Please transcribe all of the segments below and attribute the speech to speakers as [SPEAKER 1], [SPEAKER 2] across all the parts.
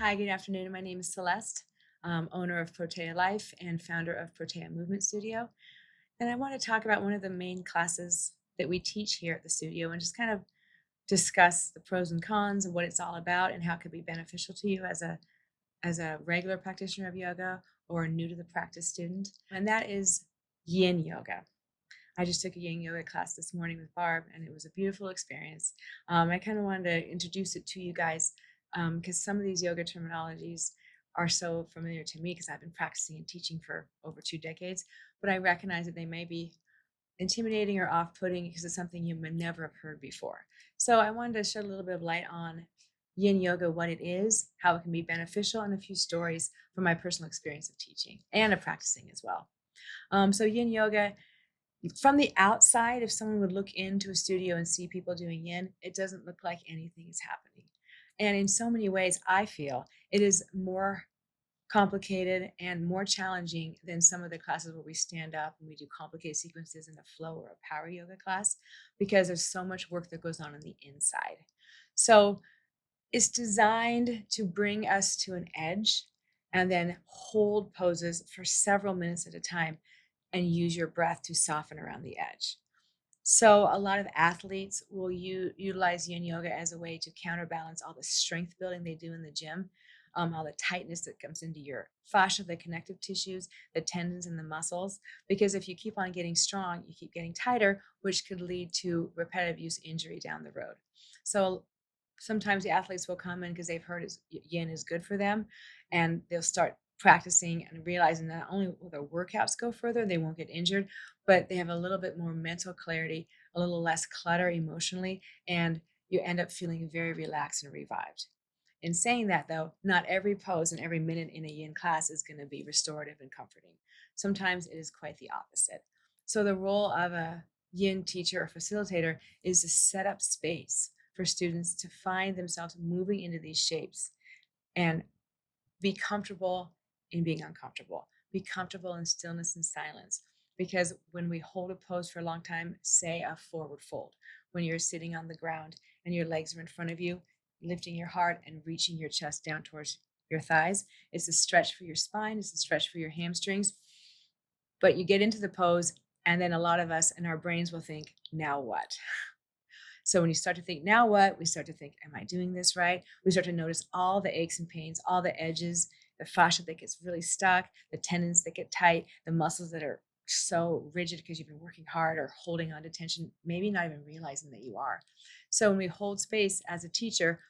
[SPEAKER 1] Hi, good afternoon. My name is Celeste, owner of Protea Life and founder of Protea Movement Studio. And I want to talk about one of the main classes that we teach here at the studio and just kind of discuss the pros and cons of what it's all about and how it could be beneficial to you as a regular practitioner of yoga or a new to the practice student. And that is Yin Yoga. I just took a Yin Yoga class this morning with Barb, and it was a beautiful experience. I kind of wanted to introduce it to you guys because some of these yoga terminologies are so familiar to me because I've been practicing and teaching for over 2 decades, but I recognize that they may be intimidating or off-putting because it's something you may never have heard before. So I wanted to shed a little bit of light on Yin Yoga, what it is, how it can be beneficial, and a few stories from my personal experience of teaching and of practicing as well. So Yin Yoga, from the outside, if someone would look into a studio and see people doing yin, it doesn't look like anything is happening. And in so many ways, I feel it is more complicated and more challenging than some of the classes where we stand up and we do complicated sequences in a flow or a power yoga class, because there's so much work that goes on the inside. So it's designed to bring us to an edge and then hold poses for several minutes at a time and use your breath to soften around the edge. So a lot of athletes will utilize yin yoga as a way to counterbalance all the strength building they do in the gym, all the tightness that comes into your fascia, the connective tissues, the tendons and the muscles. Because if you keep on getting strong, you keep getting tighter, which could lead to repetitive use injury down the road. So sometimes the athletes will come in because they've heard yin is good for them, and they'll start practicing and realizing that not only will their workouts go further, they won't get injured, but they have a little bit more mental clarity, a little less clutter emotionally, and you end up feeling very relaxed and revived. In saying that, though, not every pose and every minute in a yin class is going to be restorative and comforting. Sometimes it is quite the opposite. So, the role of a yin teacher or facilitator is to set up space for students to find themselves moving into these shapes and be comfortable in being uncomfortable, be comfortable in stillness and silence. Because when we hold a pose for a long time, say a forward fold, when you're sitting on the ground and your legs are in front of you, lifting your heart and reaching your chest down towards your thighs, it's a stretch for your spine, it's a stretch for your hamstrings. But you get into the pose, and then a lot of us in our brains will think, now what? So when you start to think, now what? We start to think, am I doing this right? We start to notice all the aches and pains, all the edges, the fascia that gets really stuck, the tendons that get tight, the muscles that are so rigid because you've been working hard or holding on to tension, maybe not even realizing that you are. So when we hold space as a teacher,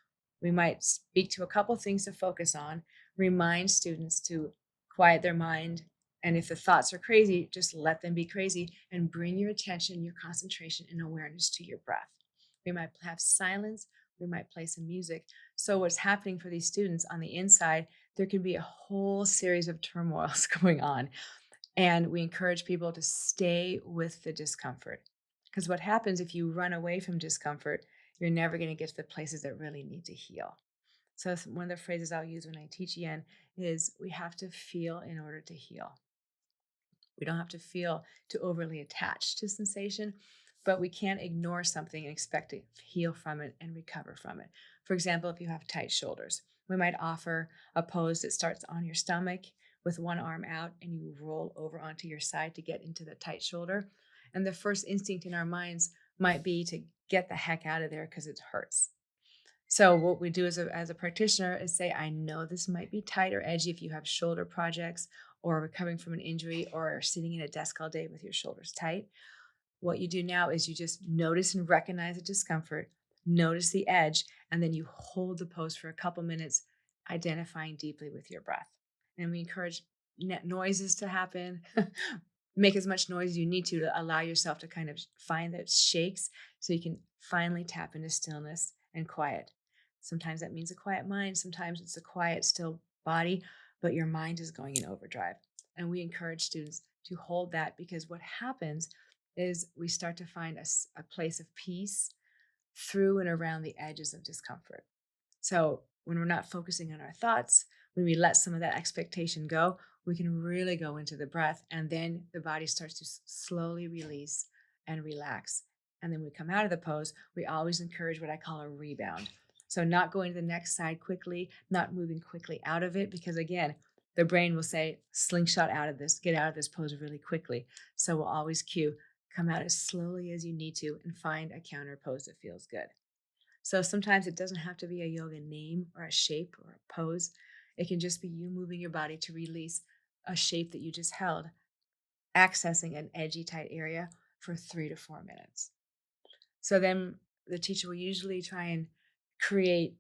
[SPEAKER 1] we might speak to a couple things to focus on, remind students to quiet their mind. And if the thoughts are crazy, just let them be crazy and bring your attention, your concentration, and awareness to your breath. We might have silence, we might play some music. So what's happening for these students on the inside, there could be a whole series of turmoils going on. And we encourage people to stay with the discomfort. Because what happens if you run away from discomfort, you're never going to get to the places that really need to heal. So one of the phrases I'll use when I teach Yin is we have to feel in order to heal. We don't have to feel too overly attached to sensation, but we can't ignore something and expect to heal from it and recover from it. For example, if you have tight shoulders, we might offer a pose that starts on your stomach with one arm out and you roll over onto your side to get into the tight shoulder. And the first instinct in our minds might be to get the heck out of there because it hurts. So what we do as a practitioner is say, I know this might be tight or edgy if you have shoulder projects or recovering from an injury or sitting in a desk all day with your shoulders tight. What you do now is you just notice and recognize the discomfort, notice the edge, and then you hold the pose for a couple minutes, identifying deeply with your breath. And we encourage noises to happen. Make as much noise as you need to allow yourself to kind of find those shakes so you can finally tap into stillness and quiet. Sometimes that means a quiet mind. Sometimes it's a quiet, still body, but your mind is going in overdrive. And we encourage students to hold that, because what happens is we start to find a place of peace through and around the edges of discomfort. So when we're not focusing on our thoughts, when we let some of that expectation go, we can really go into the breath, and then the body starts to slowly release and relax. And then we come out of the pose, we always encourage what I call a rebound. So not going to the next side quickly, not moving quickly out of it, because again, the brain will say, slingshot out of this, get out of this pose really quickly. So we'll always cue, come out as slowly as you need to and find a counter pose that feels good. So sometimes it doesn't have to be a yoga name or a shape or a pose. It can just be you moving your body to release a shape that you just held, accessing an edgy tight area for 3 to 4 minutes. So then the teacher will usually try and create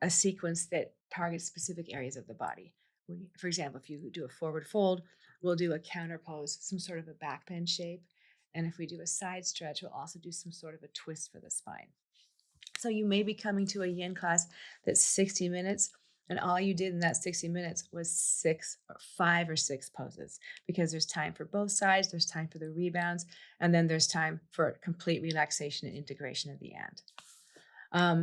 [SPEAKER 1] a sequence that targets specific areas of the body. For example, if you do a forward fold, we'll do a counter pose, some sort of a back bend shape. And if we do a side stretch, we'll also do some sort of a twist for the spine. So you may be coming to a yin class that's 60 minutes, and all you did in that 60 minutes was 5 or 6 poses, because there's time for both sides, there's time for the rebounds, and then there's time for complete relaxation and integration at the end.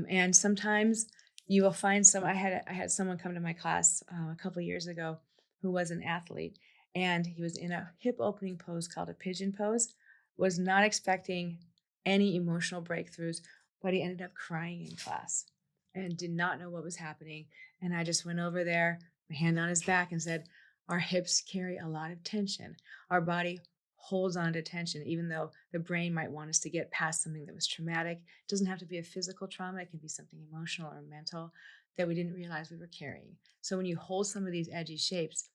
[SPEAKER 1] And sometimes you will find I had someone come to my class a couple of years ago who was an athlete, and he was in a hip opening pose called a pigeon pose, was not expecting any emotional breakthroughs, but he ended up crying in class and did not know what was happening. And I just went over there, my hand on his back, and said, our hips carry a lot of tension. Our body holds on to tension, even though the brain might want us to get past something that was traumatic. It doesn't have to be a physical trauma. It can be something emotional or mental that we didn't realize we were carrying. So when you hold some of these edgy shapes,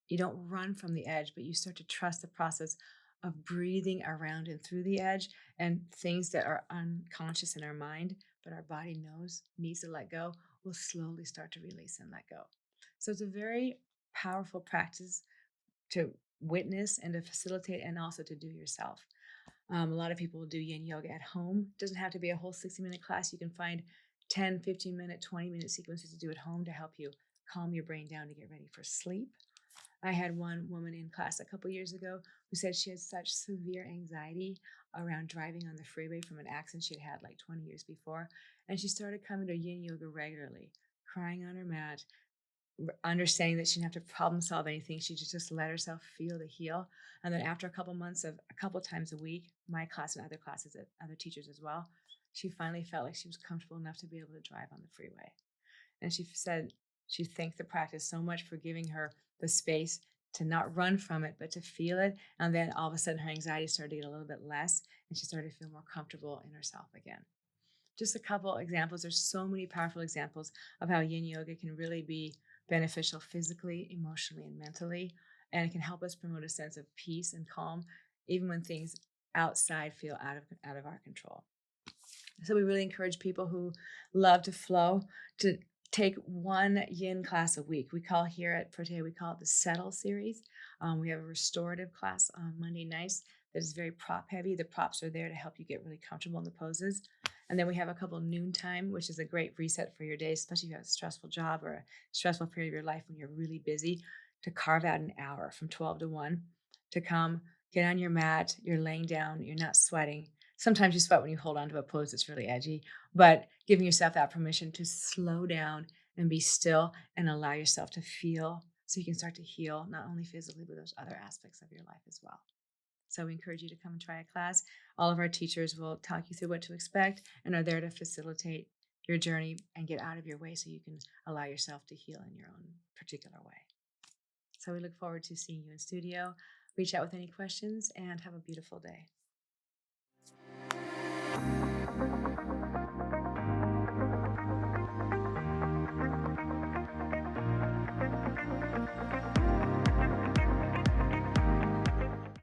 [SPEAKER 1] you don't run from the edge, but you start to trust the process of breathing around and through the edge, and things that are unconscious in our mind, but our body knows needs to let go, will slowly start to release and let go. So it's a very powerful practice to witness and to facilitate, and also to do yourself. A lot of people will do yin yoga at home. It doesn't have to be a whole 60-minute class. You can find 10, 15-minute, 20-minute sequences to do at home to help you calm your brain down to get ready for sleep. I had one woman in class a couple years ago who said she had such severe anxiety around driving on the freeway from an accident she had like 20 years before. And she started coming to yin yoga regularly, crying on her mat, understanding that she didn't have to problem solve anything. She just let herself feel to heal. And then after a couple months of a couple times a week, my class and other classes at other teachers as well, she finally felt like she was comfortable enough to be able to drive on the freeway. And she said she thanked the practice so much for giving her the space to not run from it, but to feel it. And then all of a sudden her anxiety started to get a little bit less, and she started to feel more comfortable in herself again. Just a couple examples. There's so many powerful examples of how yin yoga can really be beneficial physically, emotionally, and mentally. And it can help us promote a sense of peace and calm, even when things outside feel out of our control. So we really encourage people who love to flow to take one yin class a week. We call here at Protea, we call it the Settle series. We have a restorative class on Monday nights that is very prop heavy. The props are there to help you get really comfortable in the poses. And then we have a couple noontime, which is a great reset for your day, especially if you have a stressful job or a stressful period of your life when you're really busy, to carve out an hour from 12 to 1 to come get on your mat. You're laying down, you're not sweating. Sometimes you sweat when you hold on to a pose that's really edgy, but giving yourself that permission to slow down and be still and allow yourself to feel, so you can start to heal, not only physically, but those other aspects of your life as well. So we encourage you to come and try a class. All of our teachers will talk you through what to expect and are there to facilitate your journey and get out of your way so you can allow yourself to heal in your own particular way. So we look forward to seeing you in studio. Reach out with any questions and have a beautiful day.